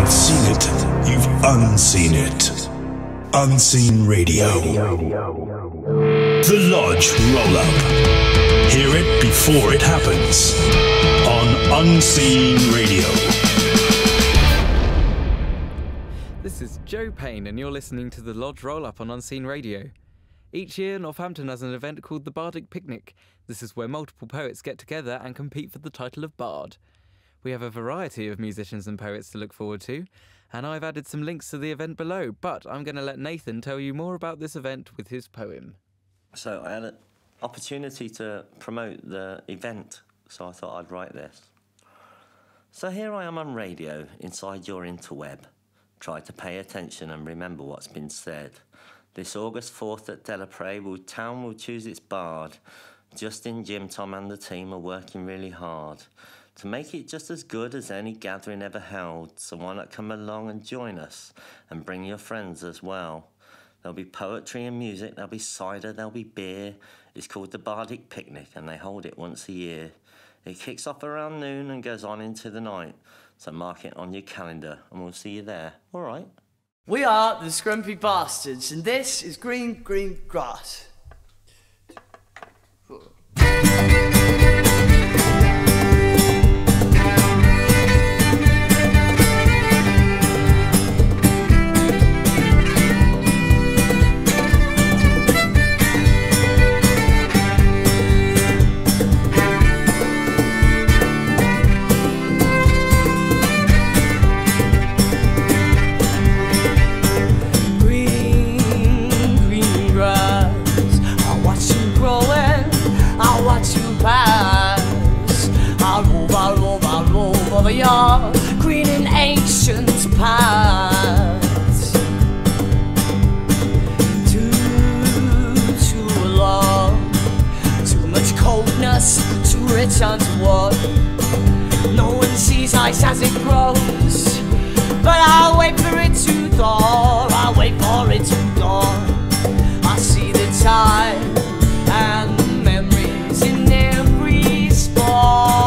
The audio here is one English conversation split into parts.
haven't seen it, you've unseen it. Unseen Radio. The Lodge Roll-Up. Hear it before it happens on Unseen Radio. This is Joe Payne and you're listening to The Lodge Roll-Up on Unseen Radio. Each year, Northampton has an event called the Bardic Picnic. This is where multiple poets get together and compete for the title of Bard. We have a variety of musicians and poets to look forward to, and I've added some links to the event below, but I'm going to let Nathan tell you more about this event with his poem. So I had an opportunity to promote the event, so I thought I'd write this. So here I am on radio, inside your interweb. Try to pay attention and remember what's been said. This August 4th at Delapre, town will choose its bard. Justin, Jim, Tom and the team are working really hard to make it just as good as any gathering ever held, so why not come along and join us and bring your friends as well. There'll be poetry and music, there'll be cider, there'll be beer. It's called the Bardic Picnic and they hold it once a year. It kicks off around noon and goes on into the night, so mark it on your calendar and we'll see you there, alright? We are the Scrumpy Bastards and this is Green Green Grass. Your green and ancient paths, too long, too much coldness to return to war. No one sees ice as it grows, but I'll wait for it to thaw. I'll wait for it to thaw. I see the time and the memories in every spot.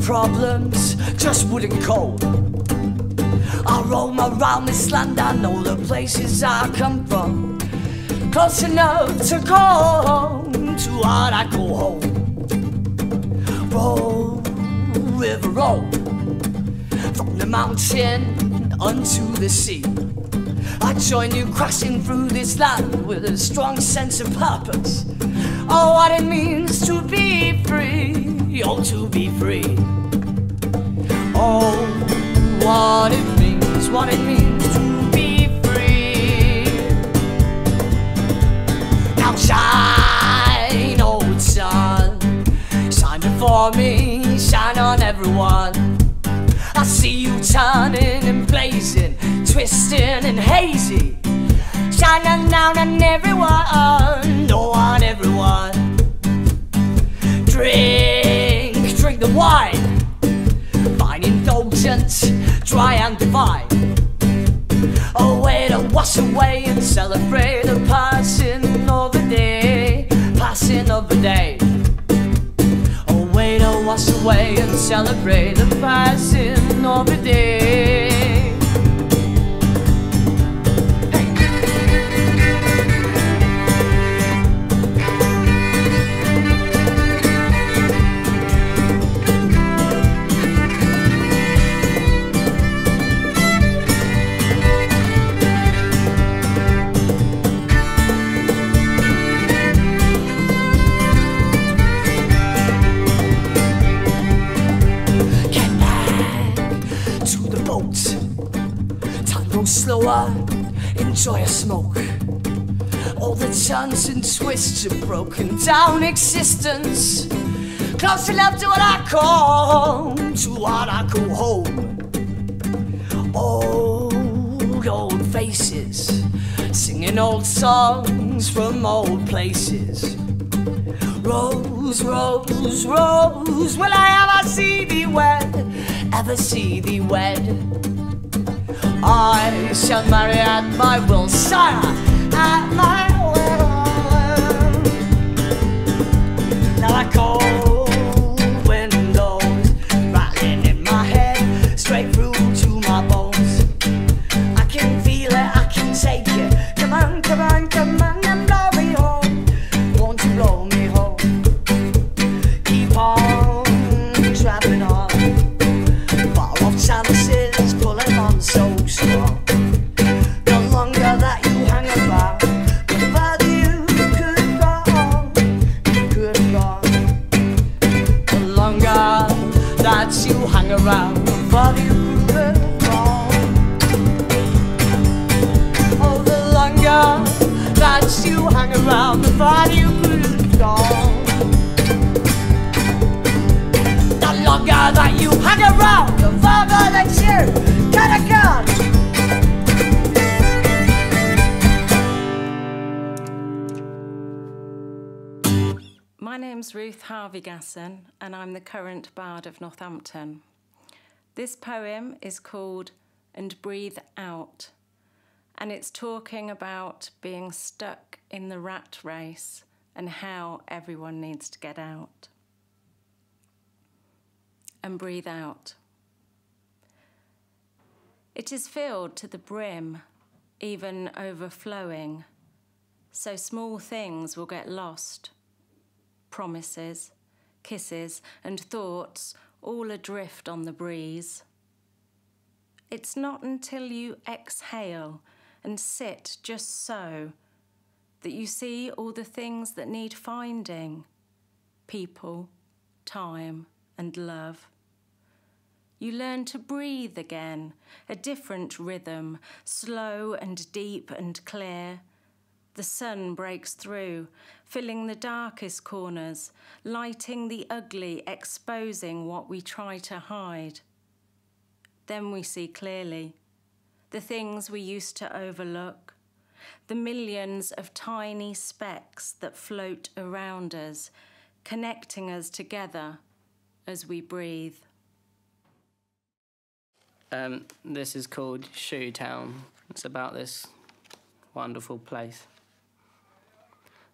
Problems just wouldn't cope. I roam around this land, I know the places I come from, close enough to call home, too hard I go home. Roll, river roll, from the mountain unto the sea. I join you crashing through this land with a strong sense of purpose. Oh, what it means to be free, oh, to be free. Oh, what it means to be free. Now shine, oh sun, shine before me, shine on everyone. I see you turning and blazing, twisting and hazy, shining down on everyone, oh on everyone. Drink the wine, indulgent, dry and divine. A way to wash away and celebrate the passing of the day, passing of the day. A way to wash away and celebrate the passing of the day. Slower, enjoy a smoke. All the turns and twists of broken down existence, close enough to what I call home, to what I call home. Old faces, singing old songs from old places. Rose, rose, rose, will I ever see thee wed, ever see thee wed? I shall marry at my will, sire, at my will. Now I call while you prove it wrong. Oh, the longer that you hang around, the farther you prove it wrong. The longer that you hang around, the farther that you gotta go. My name's Ruth Harvey-Gasson, and I'm the current Bard of Northampton. This poem is called And Breathe Out, and it's talking about being stuck in the rat race and how everyone needs to get out. And breathe out. It is filled to the brim, even overflowing, so small things will get lost. Promises, kisses, and thoughts all adrift on the breeze. It's not until you exhale and sit just so that you see all the things that need finding: people, time, and love. You learn to breathe again, a different rhythm, slow and deep and clear. The sun breaks through, filling the darkest corners, lighting the ugly, exposing what we try to hide. Then we see clearly the things we used to overlook, the millions of tiny specks that float around us, connecting us together as we breathe. This is called Shoe Town. It's about this wonderful place.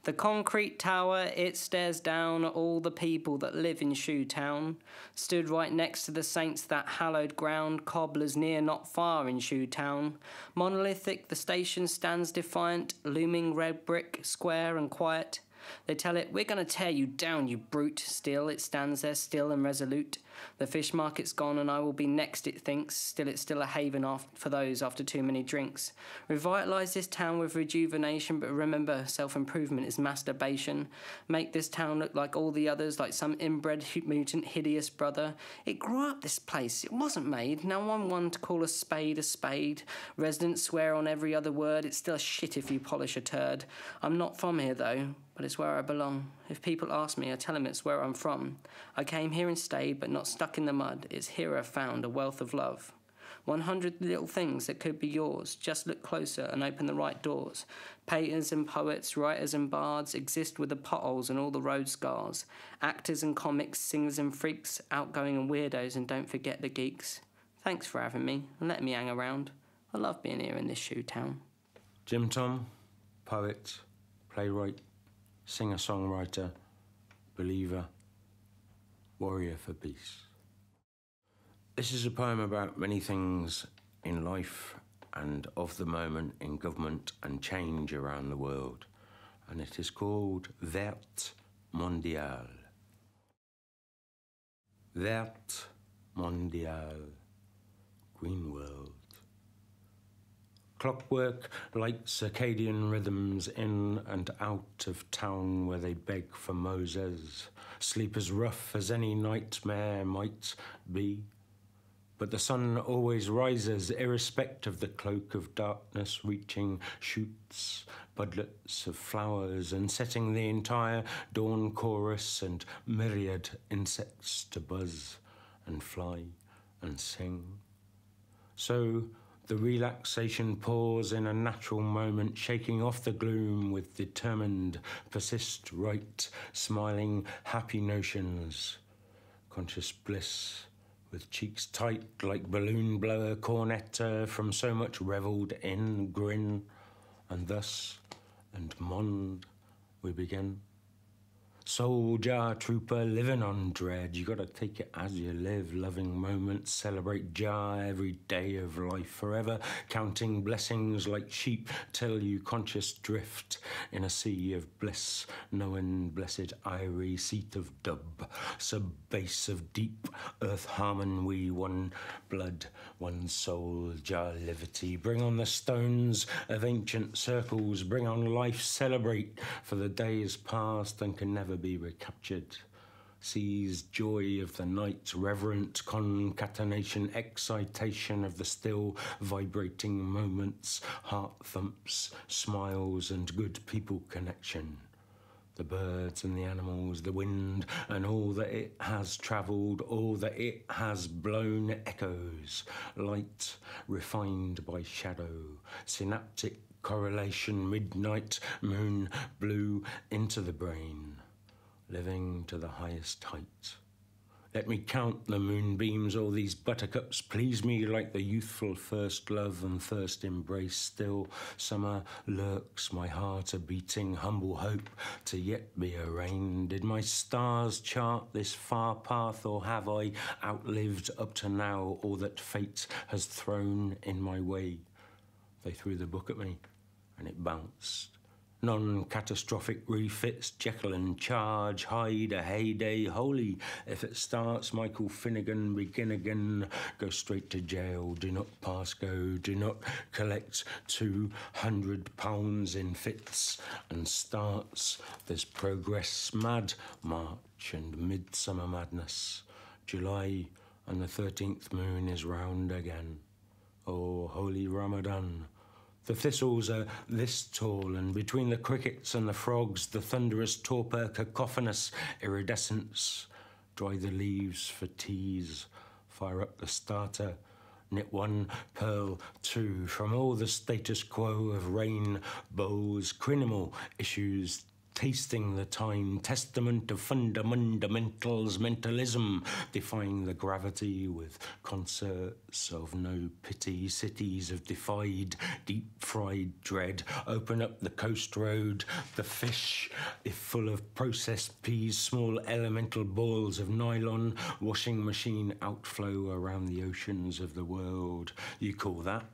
The concrete tower, it stares down all the people that live in Shoe Town. Stood right next to the saints, that hallowed ground, cobblers near not far in Shoe Town. Monolithic, the station stands defiant, looming red brick, square and quiet. They tell it, we're going to tear you down, you brute. Still, it stands there still and resolute. The fish market's gone and I will be next, it thinks. Still, it's still a haven for those after too many drinks. Revitalise this town with rejuvenation, but remember, self-improvement is masturbation. Make this town look like all the others, like some inbred mutant hideous brother. It grew up, this place. It wasn't made. Now I'm one to call a spade a spade. Residents swear on every other word. It's still a shit if you polish a turd. I'm not from here, though, but it's where I belong. If people ask me, I tell them it's where I'm from. I came here and stayed, but not stuck in the mud. It's here I found a wealth of love. 100 little things that could be yours. Just look closer and open the right doors. Painters and poets, writers and bards exist with the potholes and all the road scars. Actors and comics, singers and freaks, outgoing and weirdos, and don't forget the geeks. Thanks for having me and letting me hang around. I love being here in this Shoe Town. Jim Tom, poet, playwright, singer-songwriter, believer, warrior for peace. This is a poem about many things in life and of the moment in government and change around the world, and it is called Vert Mondial. Vert Mondial, green world. Clockwork like circadian rhythms in and out of town where they beg for Moses. Sleep as rough as any nightmare might be. But the sun always rises, irrespective of the cloak of darkness, reaching shoots, budlets of flowers, and setting the entire dawn chorus and myriad insects to buzz and fly and sing. So the relaxation pours in a natural moment, shaking off the gloom with determined, persist right, smiling, happy notions, conscious bliss, with cheeks tight like balloon blower cornetta from so much revelled in grin, and thus, and mond, we begin. Soldier, trooper, living on dread. You gotta take it as you live, loving moments, celebrate jar every day of life, forever counting blessings like sheep till you conscious drift in a sea of bliss, knowing blessed eyrie, seat of dub, sub base of deep earth harmon, we one blood, one soul, jar liberty. Bring on the stones of ancient circles, bring on life, celebrate, for the day is past and can never be recaptured. seized joy of the night, reverent concatenation, excitation of the still vibrating moments, heart thumps, smiles and good people connection. The birds and the animals, the wind and all that it has travelled, all that it has blown echoes, light refined by shadow, synaptic correlation, midnight moon blue into the brain, living to the highest height. Let me count the moonbeams, all these buttercups please me like the youthful first love and first embrace. Still summer lurks, my heart a beating, humble hope to yet be arraigned. Did my stars chart this far path, or have I outlived up to now all that fate has thrown in my way? They threw the book at me and it bounced. Non-catastrophic refits, Jekyll and charge, hide a heyday, holy. If it starts, Michael Finnegan, begin again, go straight to jail, do not pass go, do not collect £200 in fits, and starts this progress, mad march and midsummer madness. July and the 13th moon is round again. Oh, holy Ramadan. The thistles are this tall, and between the crickets and the frogs, the thunderous torpor, cacophonous iridescence. Dry the leaves for teas, fire up the starter, knit one, pearl two, from all the status quo of rain bowls, criminal issues, tasting the time, testament of fundamentals, mentalism, defying the gravity with concerts of no pity, cities of defied, deep-fried dread, open up the coast road, the fish, if full of processed peas, small elemental balls of nylon, washing machine outflow around the oceans of the world. You call that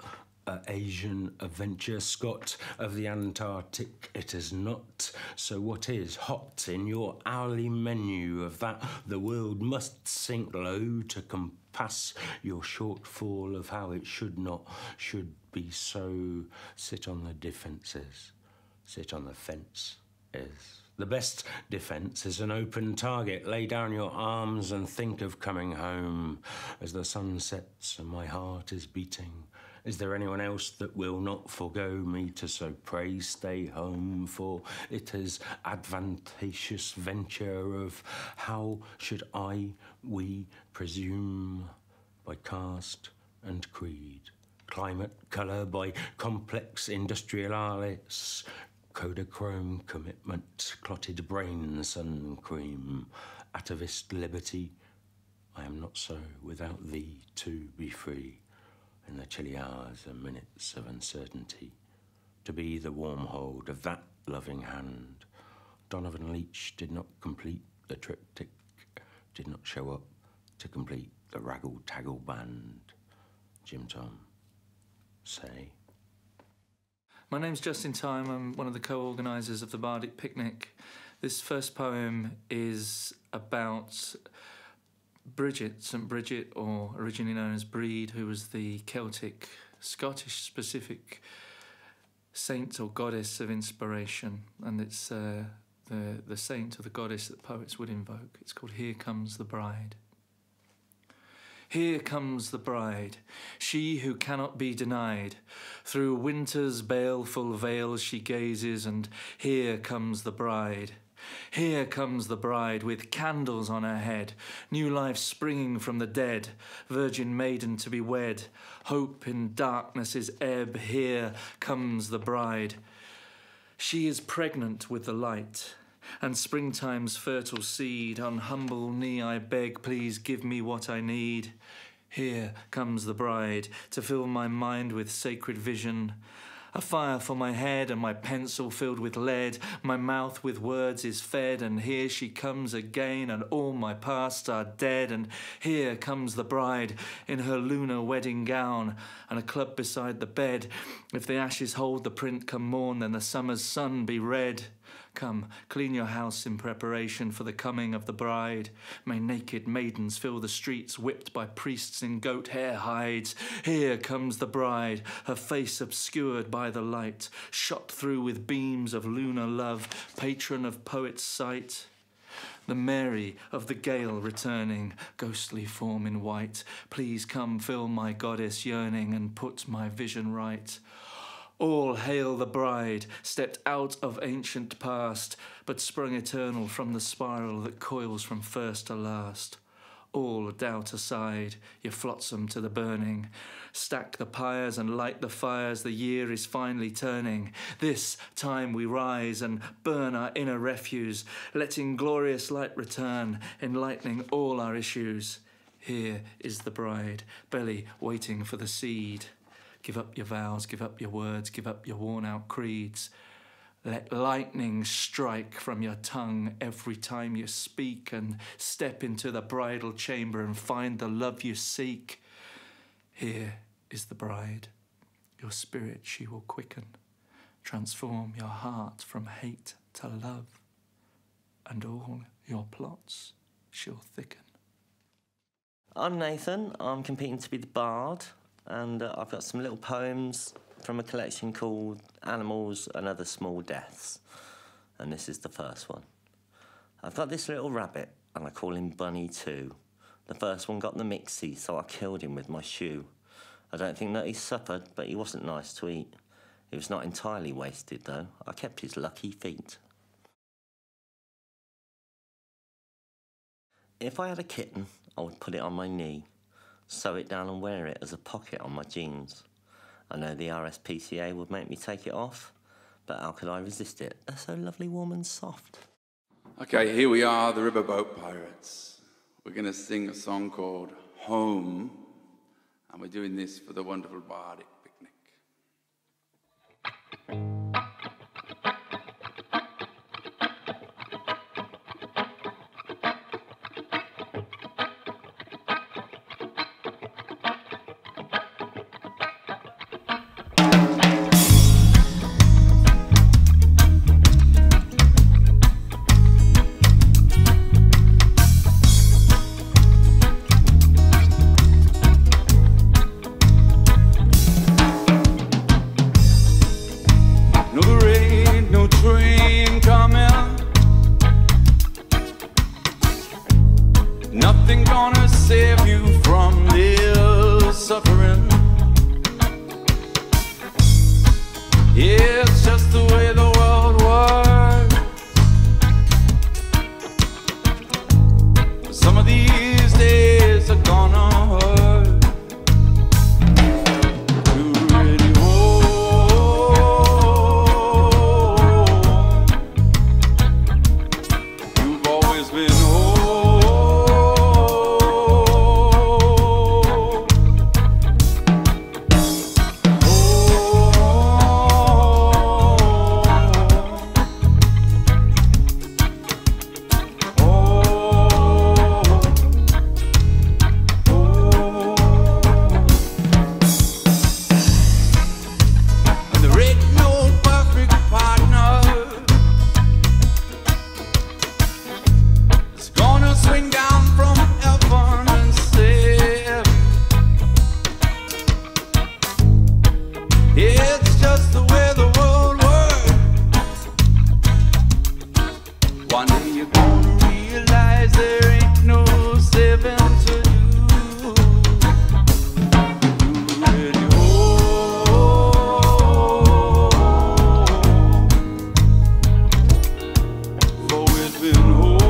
Asian adventure, Scott of the Antarctic? It is not. So what is hot in your hourly menu of that the world must sink low to compass your shortfall of how it should be so? Sit on the defences, sit on the fence is. The best defence is an open target. Lay down your arms and think of coming home as the sun sets and my heart is beating. Is there anyone else that will not forego me to so pray stay home? For it is advantageous venture of how should we presume by caste and creed, climate, colour, by complex industrialis, Kodachrome commitment, clotted brain, sun cream, atavist liberty. I am not so without thee to be free. In the chilly hours and minutes of uncertainty, to be the warm hold of that loving hand. Donovan Leach did not complete the triptych, did not show up to complete the raggle-taggle band. Jim Tom, say. My name's Justin Time. I'm one of the co-organisers of the Bardic Picnic. This first poem is about Bridget, St Bridget, or originally known as Breed, who was the Celtic, Scottish-specific saint or goddess of inspiration, and it's the saint or the goddess that poets would invoke. It's called Here Comes the Bride. Here comes the bride, she who cannot be denied. Through winter's baleful veil she gazes, and here comes the bride. Here comes the bride with candles on her head, new life springing from the dead, virgin maiden to be wed, hope in darkness's ebb. Here comes the bride. She is pregnant with the light and springtime's fertile seed. On humble knee I beg, please give me what I need. Here comes the bride to fill my mind with sacred vision. A fire for my head and my pencil filled with lead. My mouth with words is fed, and here she comes again, and all my past are dead. And here comes the bride in her lunar wedding gown, and a club beside the bed. If the ashes hold the print come morn, then the summer's sun be red. Come, clean your house in preparation for the coming of the bride. May naked maidens fill the streets, whipped by priests in goat hair hides. Here comes the bride, her face obscured by the light, shot through with beams of lunar love, patron of poets' sight. the Mary of the gale returning, ghostly form in white. Please come fill my goddess yearning and put my vision right. All hail the bride, stepped out of ancient past, but sprung eternal from the spiral that coils from first to last. All doubt aside, you flotsam to the burning. Stack the pyres and light the fires, the year is finally turning. This time we rise and burn our inner refuse, letting glorious light return, enlightening all our issues. Here is the bride, belly waiting for the seed. Give up your vows, give up your words, give up your worn-out creeds. Let lightning strike from your tongue every time you speak, and step into the bridal chamber and find the love you seek. Here is the bride. Your spirit she will quicken, transform your heart from hate to love, and all your plots she'll thicken. I'm Nathan. I'm competing to be the bard, and I've got some little poems from a collection called Animals and Other Small Deaths. And this is the first one. I've got this little rabbit, and I call him Bunny too. The first one got the mixie, so I killed him with my shoe. I don't think that he suffered, but he wasn't nice to eat. He was not entirely wasted, though. I kept his lucky feet. If I had a kitten, I would put it on my knee, sew it down and wear it as a pocket on my jeans. I know the RSPCA would make me take it off, but how could I resist it? They're so lovely, warm and soft. Okay, here we are, the Riverboat Pirates. We're going to sing a song called Home, and we're doing this for the wonderful Bardic Picnic. Nothing gonna save you from this suffering. It's just the way the world works. Some of these days are gonna hurt. You're ready home. You've always been home. It's just the way the world works. One day you're gonna realize there ain't no saving to do. You're ready home, for it's been home.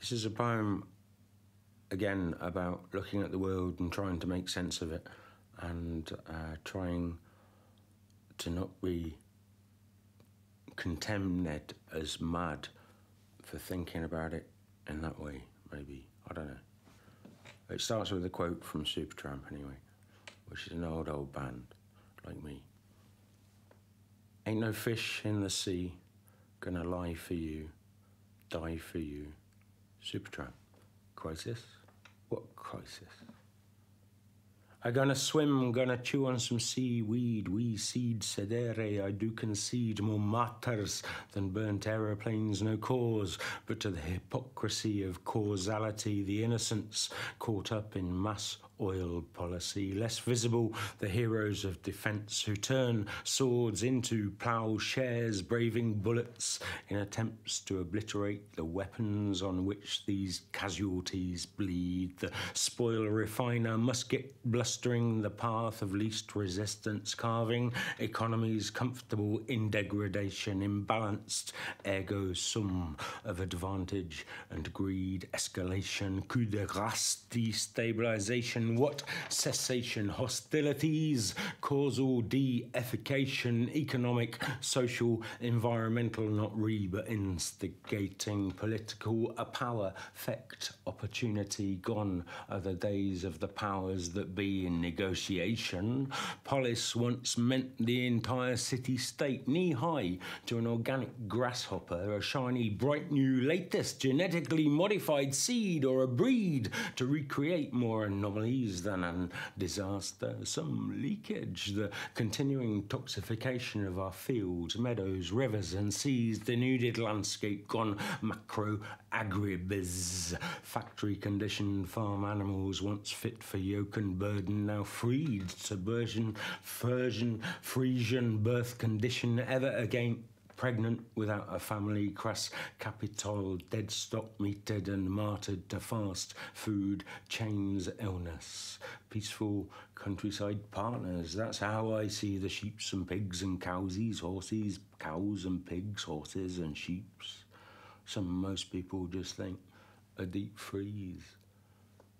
This is a poem, again, about looking at the world and trying to make sense of it, and trying to not be condemned as mad for thinking about it in that way, maybe. I don't know. It starts with a quote from Supertramp, anyway, which is an old band, like me. Ain't no fish in the sea gonna lie for you, die for you. Supertramp. Crisis? What crisis? I gonna swim, gonna chew on some seaweed, we seed sedere, I do concede more martyrs than burnt aeroplanes, no cause, but to the hypocrisy of causality, the innocents caught up in mass oil policy, less visible the heroes of defence who turn swords into ploughshares, braving bullets in attempts to obliterate the weapons on which these casualties bleed. The spoil refiner musket blustering the path of least resistance, carving economies comfortable in degradation, imbalanced ergo sum of advantage and greed, escalation, coup de grace, destabilisation. What cessation? Hostilities, causal deification, economic, social, environmental, not but instigating, political, a power, effect, opportunity, gone are the days of the powers that be in negotiation. Polis once meant the entire city-state, knee-high to an organic grasshopper, a shiny, bright new, latest, genetically modified seed or a breed to recreate more anomalies than a disaster, some leakage, the continuing toxification of our fields, meadows, rivers and seas, denuded landscape gone macro-agribiz, factory-conditioned farm animals once fit for yoke and burden, now freed, subversion, Frisian birth condition, ever again pregnant without a family, crass capital, dead stock metered and martyred to fast food chains, illness, peaceful countryside partners. That's how I see the sheeps and pigs and cowsies, horses, cows and pigs, horses and sheeps. Most people just think a deep freeze.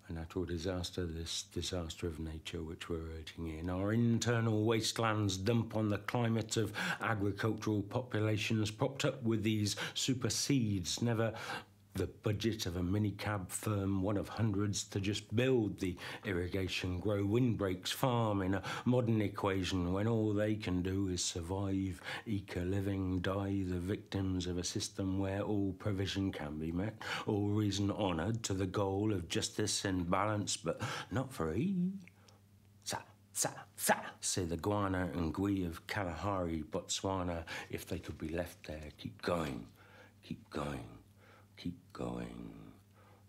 A natural disaster, this disaster of nature which we're urging in. Our internal wastelands dump on the climate of agricultural populations propped up with these supersedes, never the budget of a minicab firm, one of hundreds, to just build the irrigation, grow windbreaks, farm in a modern equation when all they can do is survive, eke a living, die the victims of a system where all provision can be met, all reason honoured to the goal of justice and balance, but not free. Say the guana and gui of Kalahari, Botswana, if they could be left there. Keep going, keep going. Keep going.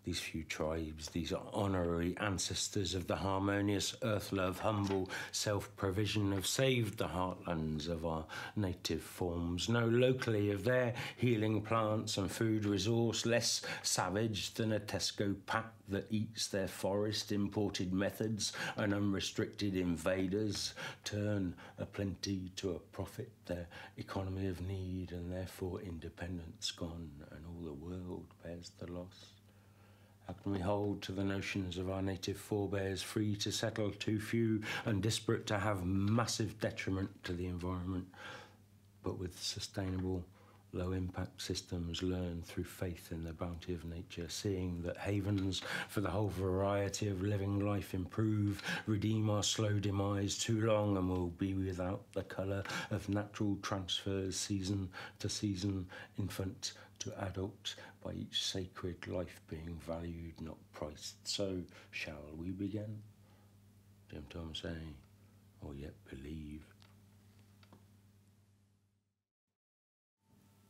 These few tribes, these honorary ancestors of the harmonious earth love, humble self-provision have saved the heartlands of our native forms, know locally of their healing plants and food resource, less savage than a Tesco pack that eats their forest, imported methods and unrestricted invaders turn a plenty to a profit, their economy of need and therefore independence gone, and all the world bears the loss. How can we hold to the notions of our native forebears, free to settle too few and disparate to have massive detriment to the environment, but with sustainable, low-impact systems learned through faith in the bounty of nature, seeing that havens for the whole variety of living life improve, redeem our slow demise too long, and we'll be without the colour of natural transfers, season to season, infant to adult, by each sacred life being valued, not priced. So shall we begin? Jim Tom saying, or yet believe.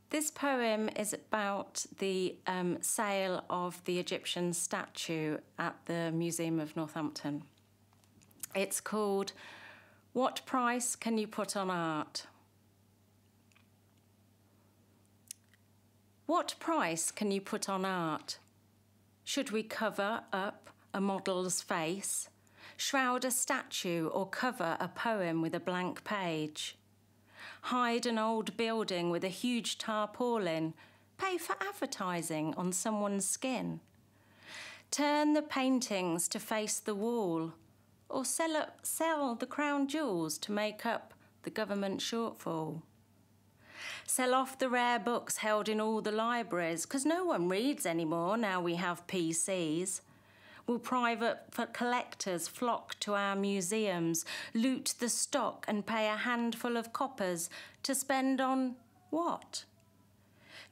This poem is about the sale of the Egyptian statue at the Museum of Northampton. It's called What Price Can You Put on Art? What price can you put on art? Should we cover up a model's face, shroud a statue, or cover a poem with a blank page? Hide an old building with a huge tarpaulin, pay for advertising on someone's skin. Turn the paintings to face the wall, or sell the crown jewels to make up the government shortfall. Sell off the rare books held in all the libraries, because no one reads anymore now we have PCs. Will private collectors flock to our museums, loot the stock and pay a handful of coppers to spend on what?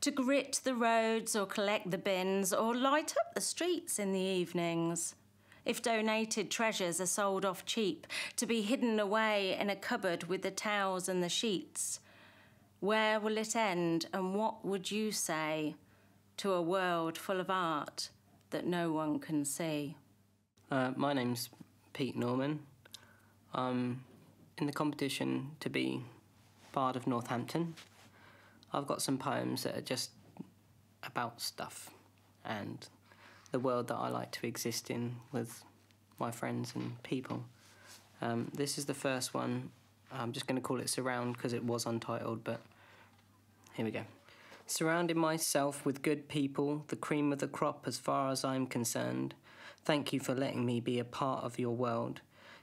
To grit the roads or collect the bins or light up the streets in the evenings. If donated treasures are sold off cheap to be hidden away in a cupboard with the towels and the sheets, where will it end, and what would you say to a world full of art that no one can see? My name's Pete Norman. I'm in the competition to be Bard of Northampton. I've got some poems that are just about stuff and the world that I like to exist in with my friends and people. This is the first one. I'm just going to call it Surround because it was untitled, but here we go. Surrounding myself with good people, the cream of the crop as far as I'm concerned. Thank you for letting me be a part of your world.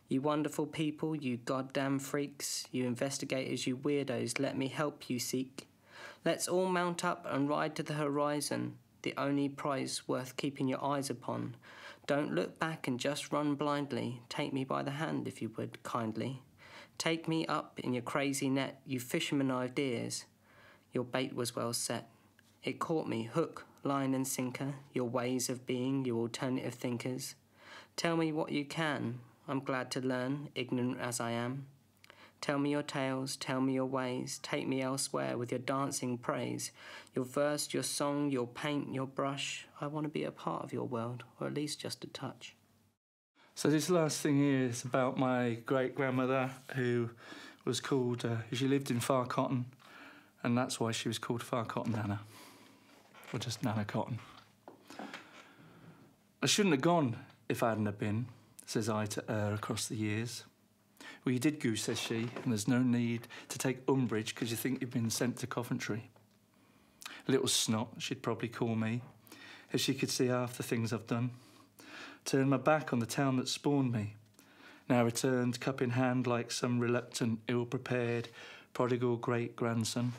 You wonderful people, you goddamn freaks, you investigators, you weirdos, let me help you seek. Let's all mount up and ride to the horizon, the only prize worth keeping your eyes upon. Don't look back and just run blindly. Take me by the hand, if you would, kindly. Take me up in your crazy net, you fisherman ideas. Your bait was well set. It caught me, hook, line and sinker, your ways of being, you alternative thinkers. Tell me what you can. I'm glad to learn, ignorant as I am. Tell me your tales, tell me your ways, take me elsewhere with your dancing praise. Your verse, your song, your paint, your brush. I want to be a part of your world, or at least just a touch. So this last thing here is about my great-grandmother who was called, she lived in Far Cotton, and that's why she was called Far Cotton Nana, or just Nana Cotton. I shouldn't have gone if I hadn't have been, says I to her across the years. Well, you did, Goose, says she, and there's no need to take umbrage because you think you've been sent to Coventry. A little snot, she'd probably call me, if she could see half the things I've done. Turned my back on the town that spawned me. Now returned, cup in hand, like some reluctant, ill-prepared, prodigal great-grandson.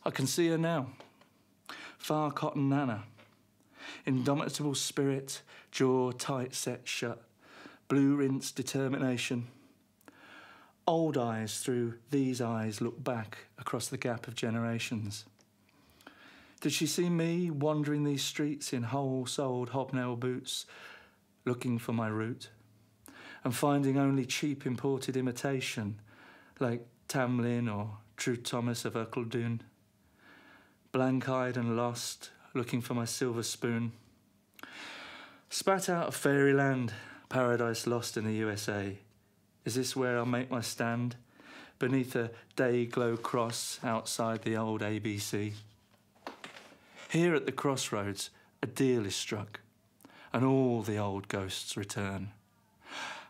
I can see her now. Far Cotton Nana. Indomitable spirit, jaw tight set shut. Blue rinse determination. Old eyes through these eyes look back across the gap of generations. Did she see me wandering these streets in whole-soled hobnail boots, looking for my route, and finding only cheap imported imitation, like Tamlin or True Thomas of Ercildoune? Blank-eyed and lost, looking for my silver spoon. Spat out of fairyland, paradise lost in the USA. Is this where I'll make my stand? Beneath a day-glow cross outside the old ABC. Here at the crossroads, a deal is struck, and all the old ghosts return.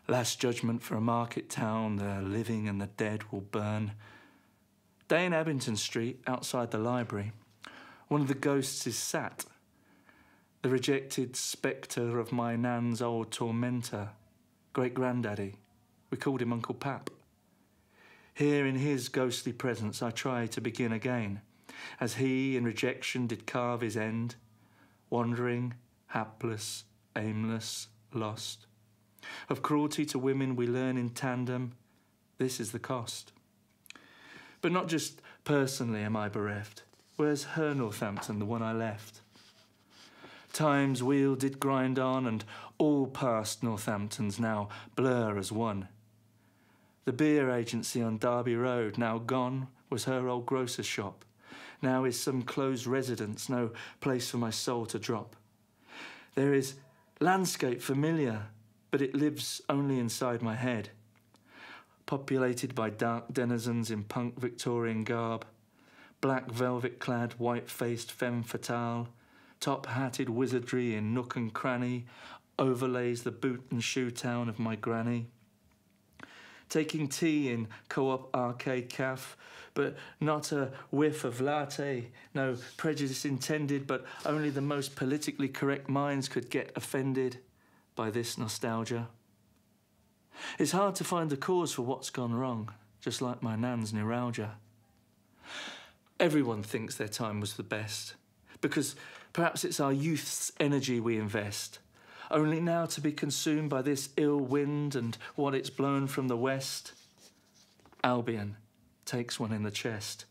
Last judgment for a market town, the living and the dead will burn. Day in Abington Street, outside the library, one of the ghosts is sat. The rejected spectre of my nan's old tormentor, great-granddaddy. We called him Uncle Pap. Here in his ghostly presence I try to begin again, as he in rejection did carve his end, wandering, hapless, aimless, lost. Of cruelty to women we learn in tandem, this is the cost. But not just personally am I bereft. Where's her Northampton, the one I left? Time's wheel did grind on, and all past Northamptons now blur as one. The beer agency on Derby Road, now gone, was her old grocer's shop. Now is some closed residence, no place for my soul to drop. There is landscape familiar, but it lives only inside my head. Populated by dark denizens in punk Victorian garb, black velvet-clad, white-faced femme fatale, top-hatted wizardry in nook and cranny overlays the boot and shoe town of my granny. taking tea in Co-op Arcade Cafe, but not a whiff of latte. No prejudice intended, but only the most politically correct minds could get offended by this nostalgia. It's hard to find the cause for what's gone wrong, just like my nan's neuralgia. Everyone thinks their time was the best, because perhaps it's our youth's energy we invest, only now to be consumed by this ill wind and what it's blown from the west. Albion takes one in the chest.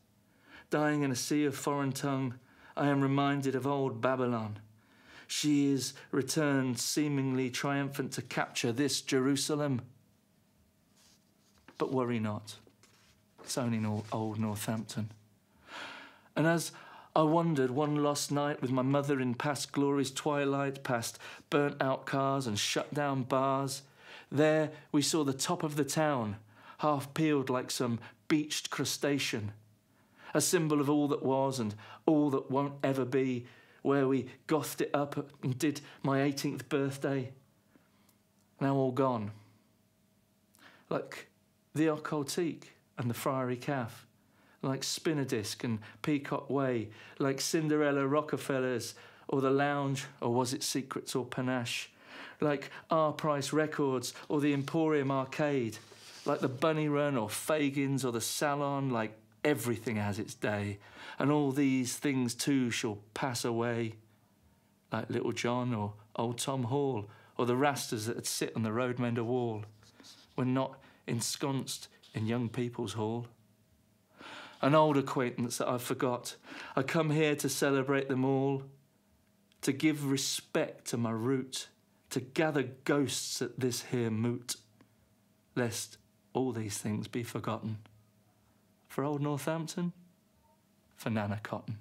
Dying in a sea of foreign tongue, I am reminded of old Babylon. She is returned seemingly triumphant to capture this Jerusalem. But worry not, it's only old Northampton. And as I wandered one lost night with my mother in past glory's twilight, past burnt-out cars and shut-down bars, there we saw the top of the town, half-peeled like some beached crustacean, a symbol of all that was and all that won't ever be, where we gothed it up and did my 18th birthday. Now all gone. Like the occultique and the Friary Cafe, like Spinadisc and Peacock Way, like Cinderella Rockefellers or The Lounge, or was it Secrets or Panache, like R-Price Records or the Emporium Arcade, like the Bunny Run or Fagin's or the Salon, like everything has its day, and all these things too shall pass away, like Little John or Old Tom Hall or the Rastas that would sit on the Roadmender wall when not ensconced in young people's hall. An old acquaintance that I forgot, I come here to celebrate them all, to give respect to my root, to gather ghosts at this here moot, lest all these things be forgotten. For old Northampton, for Nana Cotton.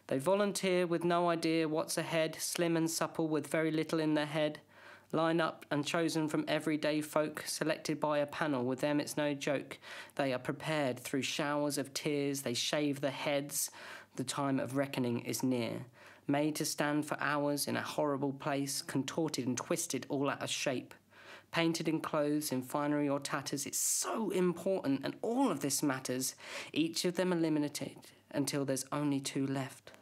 They volunteer with no idea what's ahead, slim and supple with very little in their head, Line up and chosen from everyday folk, selected by a panel. With them it's no joke. They are prepared through showers of tears. They shave their heads. The time of reckoning is near. Made to stand for hours in a horrible place, contorted and twisted all out of shape. Painted in clothes, in finery or tatters, it's so important, and all of this matters. Each of them eliminated until there's only 2 left.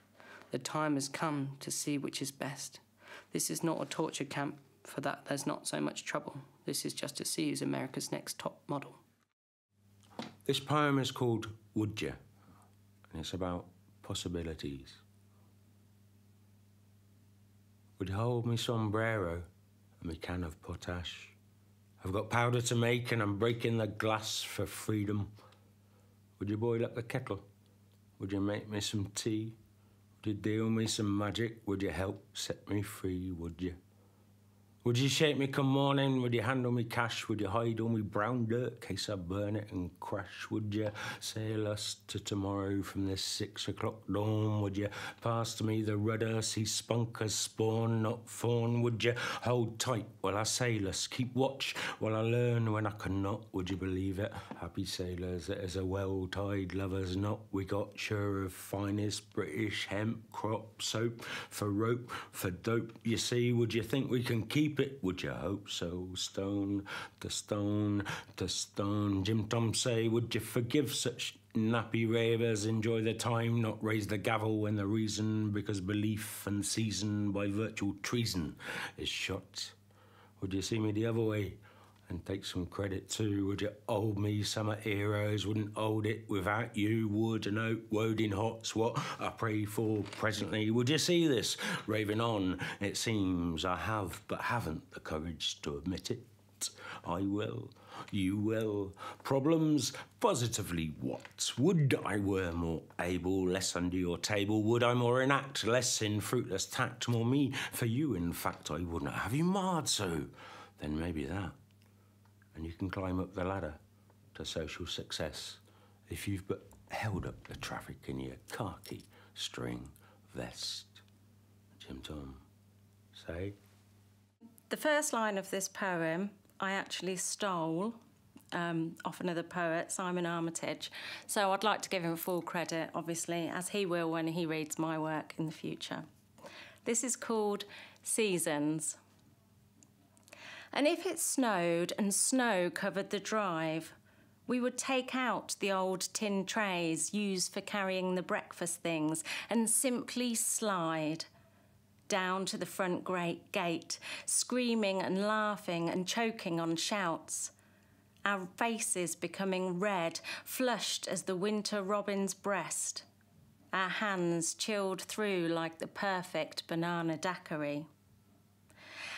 The time has come to see which is best. This is not a torture camp, for that there's not so much trouble. This is just to see who's America's next top model. This poem is called Would Ya? And it's about possibilities. Would you hold me sombrero and me can of potash? I've got powder to make and I'm breaking the glass for freedom. Would you boil up the kettle? Would you make me some tea? Would you deal me some magic? Would you help set me free? Would you? Would you shake me come morning? Would you handle me cash? Would you hide all me brown dirt, case I burn it and crash? Would you sail us to tomorrow from this 6 o'clock dawn? Would you pass to me the rudder, see spunk as spawn, not fawn? Would you hold tight while I sail us, keep watch while I learn when I cannot? Would you believe it, happy sailors, that as a well-tied lover's knot we got sure of finest British hemp crop soap for rope, for dope, you see? Would you think we can keep it? Would you hope so? Stone to stone to stone. Jim Tom say, would you forgive such nappy ravers? Enjoy the time, not raise the gavel when the reason, because belief and season by virtual treason is shot. Would you see me the other way and take some credit too? Would you hold me some of heroes? Wouldn't hold it without you. Wood and oak, woden hot's what I pray for presently. Would you see this raving on? It seems I have, but haven't the courage to admit it. I will, you will. Problems? Positively what? Would I were more able, less under your table? Would I more enact, less in fruitless tact? More me for you, in fact, I wouldn't have you marred so. Then maybe that. And you can climb up the ladder to social success if you've but held up the traffic in your khaki string vest. Jim Tom, say? The first line of this poem I actually stole off another poet, Simon Armitage. So I'd like to give him full credit, obviously, as he will when he reads my work in the future. This is called Seasons. And if it snowed and snow covered the drive, we would take out the old tin trays used for carrying the breakfast things and simply slide down to the front gate, screaming and laughing and choking on shouts, our faces becoming red, flushed as the winter robin's breast, our hands chilled through like the perfect banana daiquiri.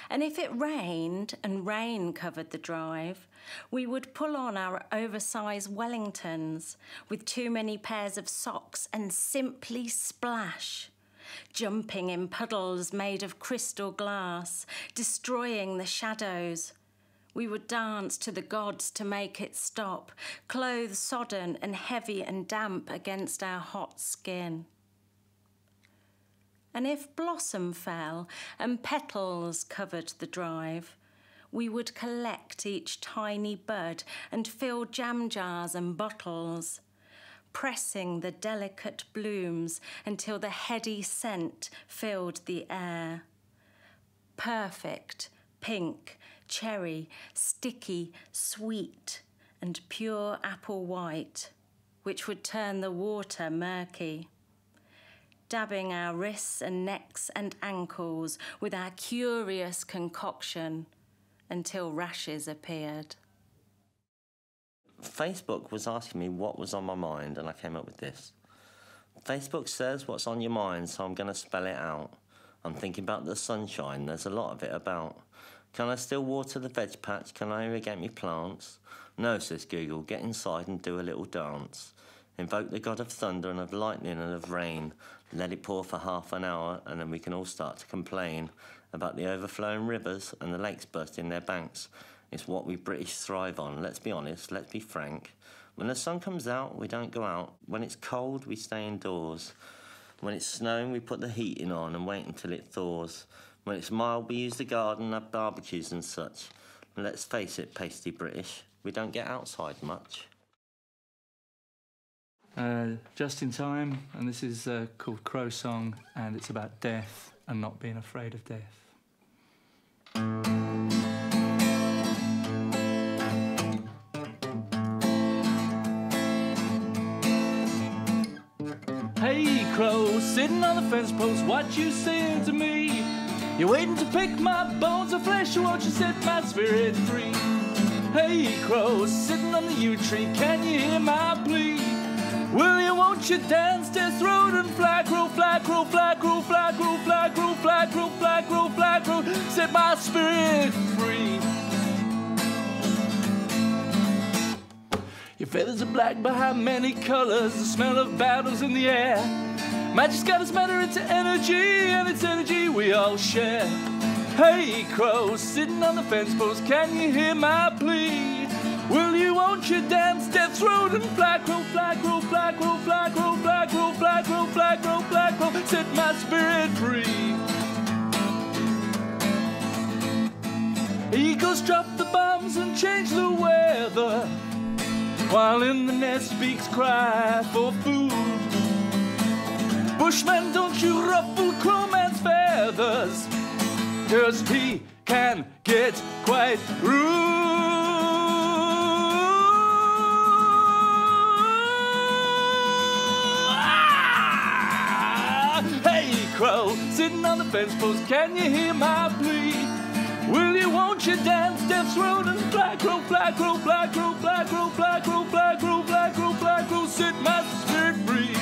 And if it rained and rain covered the drive, we would pull on our oversized Wellingtons with too many pairs of socks and simply splash, jumping in puddles made of crystal glass, destroying the shadows. We would dance to the gods to make it stop, clothes sodden and heavy and damp against our hot skin. And if blossom fell and petals covered the drive, we would collect each tiny bud and fill jam jars and bottles, pressing the delicate blooms until the heady scent filled the air. Perfect, pink, cherry, sticky, sweet, and pure apple white, which would turn the water murky. Dabbing our wrists and necks and ankles with our curious concoction until rashes appeared. Facebook was asking me what was on my mind, and I came up with this. Facebook says what's on your mind, so I'm going to spell it out. I'm thinking about the sunshine, there's a lot of it about. Can I still water the veg patch? Can I irrigate me plants? No, says Google, get inside and do a little dance. Invoke the god of thunder and of lightning and of rain. Let it pour for half an hour, and then we can all start to complain about the overflowing rivers and the lakes bursting their banks. It's what we British thrive on. Let's be honest, let's be frank. When the sun comes out, we don't go out. When it's cold, we stay indoors. When it's snowing, we put the heating on and wait until it thaws. When it's mild, we use the garden, have barbecues and such. And let's face it, pasty British, we don't get outside much. Just in Time, and this is called Crow Song, and it's about death and not being afraid of death. Hey crow, sitting on the fence post, what you saying to me? You're waiting to pick my bones of flesh, or won't you set my spirit free? Hey crow, sitting on the yew tree, can you hear my plea? Will you, won't you dance, death road and fly crow, fly crow, fly crow, fly crow, fly crow, fly crow, fly crow, fly crow, set my spirit free. Your feathers are black but have many colours, the smell of battles in the air. Magic's got us matter into energy, and it's energy we all share. Hey crow, sitting on the fence post, can you hear my plea? Will you, won't you dance death's road and fly crow, fly crow, fly crow, fly crow, fly crow, fly crow, fly crow, fly crow, set my spirit free. Eagles drop the bombs and change the weather, while in the nest speaks cry for food. Bushman, don't you ruffle crowman's feathers, 'cause he can get quite rude. Hey crow, sitting on the fence post, can you hear my plea? Will you, won't you dance death's road and fly crow, fly crow, fly crow, fly crow, fly crow, fly crow, fly crow, fly crow, set my spirit free.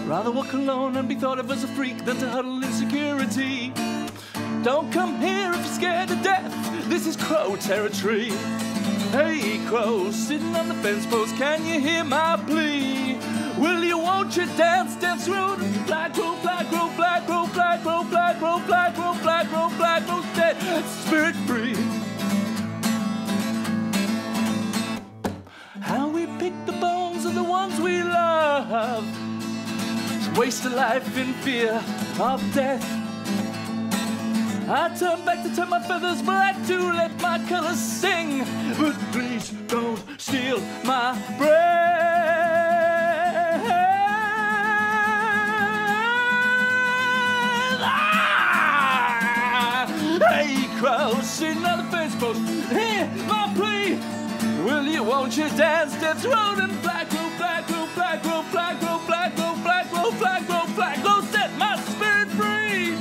Rather walk alone and be thought of as a freak than to huddle in security. Don't come here if you're scared to death, this is crow territory. Hey crow, sitting on the fence post, can you hear my plea? Will you, won't you dance death's road and fly crow, fly crow, fly crow, fly crow, fly crow, fly crow, fly crow, fly crow, set spirit free. How we pick the bones of the ones we love, waste a life in fear of death. I turn back to turn my feathers black to let my colors sing, but please don't steal my breath. Hey crow, sitting on the fence post, hear my plea. Will you, won't you dance death's road and fly crow, fly crow, fly crow, fly crow, fly crow, fly crow, fly crow, fly crow, set my spirit free.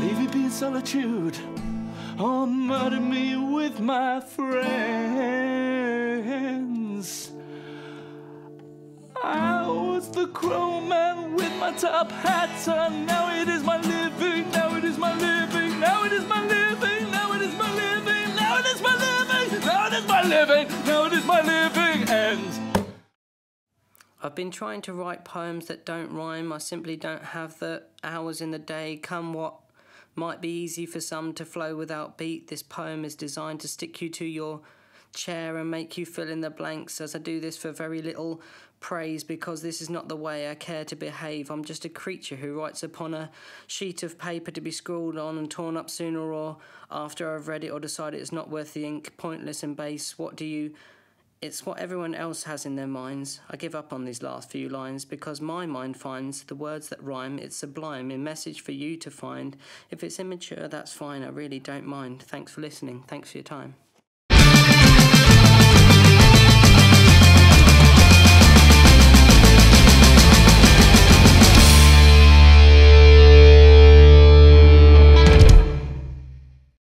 Leave me be in solitude, or murder me with my friends. I was the crow man with my top hat on. Now it is my living, now it is my living, now it is my living, now it is my living, now it is my living, now it is my living, now it is my living end. I've been trying to write poems that don't rhyme. I simply don't have the hours in the day. Come what might be easy for some to flow without beat. This poem is designed to stick you to your chair and make you fill in the blanks, as I do this for very little praise, because this is not the way I care to behave. I'm just a creature who writes upon a sheet of paper to be scrawled on and torn up sooner or after I've read it or decided it's not worth the ink, pointless and base. It's what everyone else has in their minds. I give up on these last few lines because my mind finds the words that rhyme. It's sublime, a message for you to find. If it's immature, that's fine. I really don't mind. Thanks for listening. Thanks for your time.